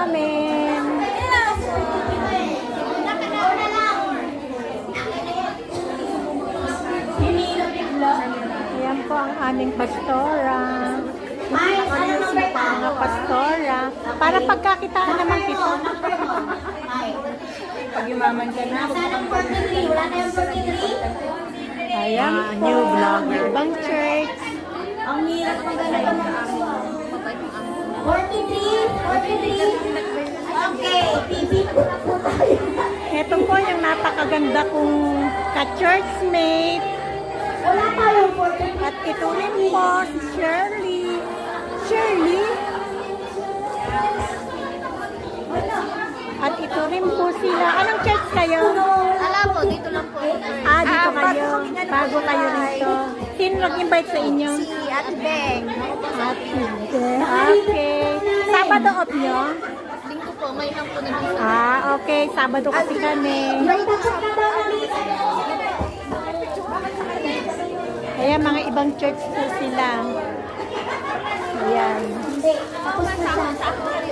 Amen. Ayan po ang aming pastora. Mga pastora. Para pagkakitaan naman kita. Pag yumaman ka na, Wala na yung 43? Ayan po. New vlogger. Ibang church. Ang hirap ng ganito. 43? Okay, pipit ko na po tayo. Ito po yung napakaganda kong ka-churchmate. Wala tayong 43. At ito rin po si Shirley. Shirley? At ito rin po sila. Anong church kayo? alam po, dito lang po. Dito kayo. Bago kayo rito. Sino nag-invite sa inyo? Si Ate Beng. Ate Beng. Okay. Sabado off nyo? Linggo po, ngayon lang po nag-isa. Okay. Sabado kasi kami. Ayan, mga ibang church po sila. Ayan. Hindi. Tapos na siya.